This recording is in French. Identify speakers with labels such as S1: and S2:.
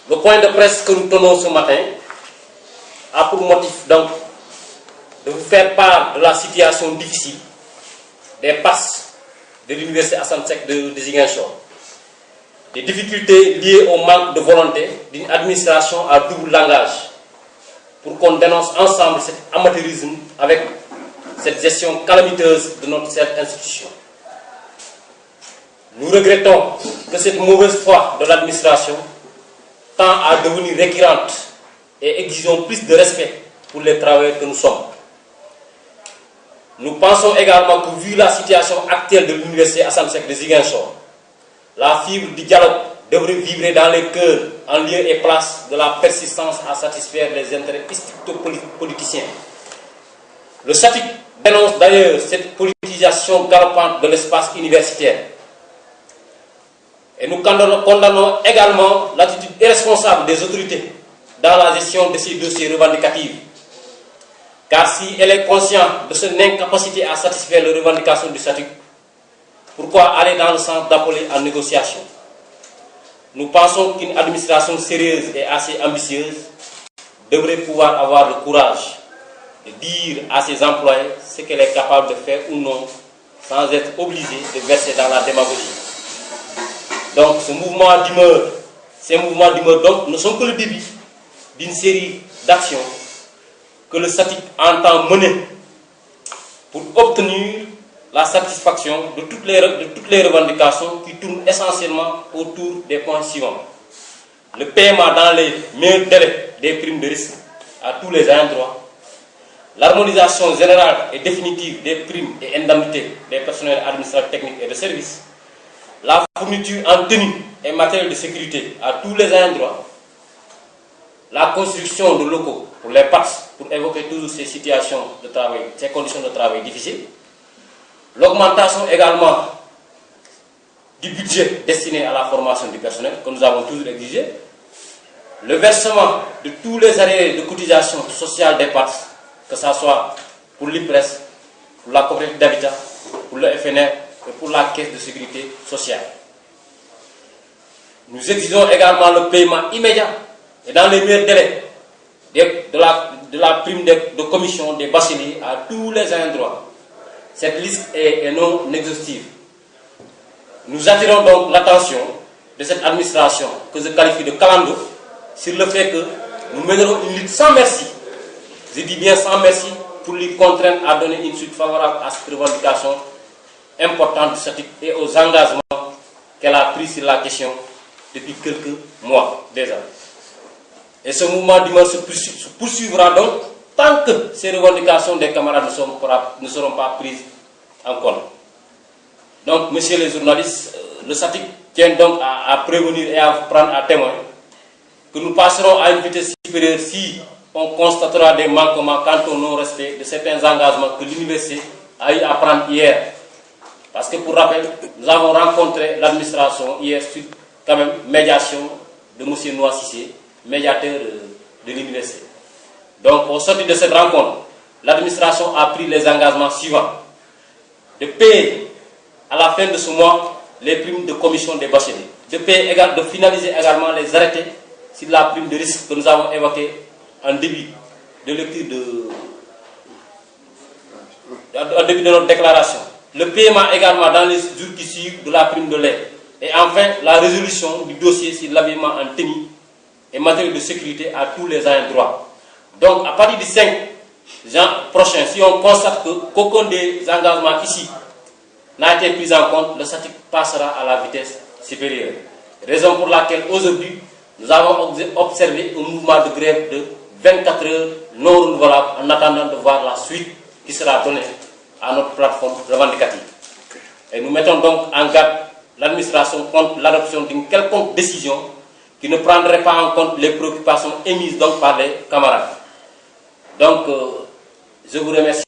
S1: Le point de presse que nous tenons ce matin a pour motif donc de vous faire part de la situation difficile des passes de l'université Assane Seck de Ziguinchor, des difficultés liées au manque de volonté d'une administration à double langage, pour qu'on dénonce ensemble cet amateurisme avec cette gestion calamiteuse de notre cette institution. Nous regrettons que cette mauvaise foi de l'administration tend à devenir récurrente et exigeons plus de respect pour les travailleurs que nous sommes. Nous pensons également que, vu la situation actuelle de l'université Assane Seck de Ziguinchor, la fibre du dialogue devrait vibrer dans les cœurs en lieu et place de la persistance à satisfaire les intérêts politiciens. Le SATIC dénonce d'ailleurs cette politisation galopante de l'espace universitaire. Et nous condamnons également l'attitude irresponsable des autorités dans la gestion de ces dossiers revendicatifs. Car si elle est consciente de son incapacité à satisfaire les revendications du SATIC, pourquoi aller dans le sens d'appeler à négociation? Nous pensons qu'une administration sérieuse et assez ambitieuse devrait pouvoir avoir le courage de dire à ses employés ce qu'elle est capable de faire ou non, sans être obligée de verser dans la démagogie. Donc ces mouvements d'humeur donc ne sont que le début d'une série d'actions que le SATIC entend mener pour obtenir la satisfaction de toutes les revendications qui tournent essentiellement autour des points suivants. Le paiement dans les meilleurs délais des primes de risque à tous les ayants droit, l'harmonisation générale et définitive des primes et indemnités des personnels administratifs, techniques et de services, la fourniture en tenue et matériel de sécurité à tous les ayants droit, la construction de locaux pour les PATS, pour évoquer toujours ces situations de travail, ces conditions de travail difficiles, l'augmentation également du budget destiné à la formation du personnel, que nous avons toujours exigé, le versement de tous les arrêts de cotisation sociale des PATS, que ce soit pour l'IPRES, pour la coopérative d'habitat, pour le FNR et pour la caisse de sécurité sociale. Nous exigeons également le paiement immédiat et dans les meilleurs délais de la prime de commission des bacheliers à tous les ayants droit. Cette liste est non exhaustive. Nous attirons donc l'attention de cette administration que je qualifie de calando sur le fait que nous mènerons une lutte sans merci. Je dis bien sans merci pour lui contraindre à donner une suite favorable à cette revendication importante du SATIC et aux engagements qu'elle a pris sur la question depuis quelques mois déjà. Et ce mouvement d'humeur se poursuivra donc tant que ces revendications des camarades ne seront pas prises en compte. Donc, messieurs les journalistes, le SATIC tient donc à prévenir et à prendre à témoin que nous passerons à une vitesse supérieure si on constatera des manquements quant au non-respect de certains engagements que l'université a eu à prendre hier. Parce que pour rappel, nous avons rencontré l'administration hier sur quand même médiation de M. Noa Cissé, médiateur de l'université. Donc, au sortir de cette rencontre, l'administration a pris les engagements suivants. De payer à la fin de ce mois les primes de commission des bacheliers. De finaliser également les arrêtés sur la prime de risque que nous avons évoqué en début de lecture de notre déclaration. Le paiement également dans les jours qui suivent de la prime de lait. Et enfin, la résolution du dossier sur l'habillement en tenue et matériel de sécurité à tous les ayants droit. Donc, à partir du 5 juin prochain, si on constate qu'aucun des engagements ici n'a été pris en compte, le SATIC passera à la vitesse supérieure. Raison pour laquelle aujourd'hui, nous avons observé un mouvement de grève de 24 heures non renouvelable en attendant de voir la suite qui sera donnée à notre plateforme revendicative. Et nous mettons donc en garde l'administration contre l'adoption d'une quelconque décision qui ne prendrait pas en compte les préoccupations émises donc par les camarades. Donc, je vous remercie.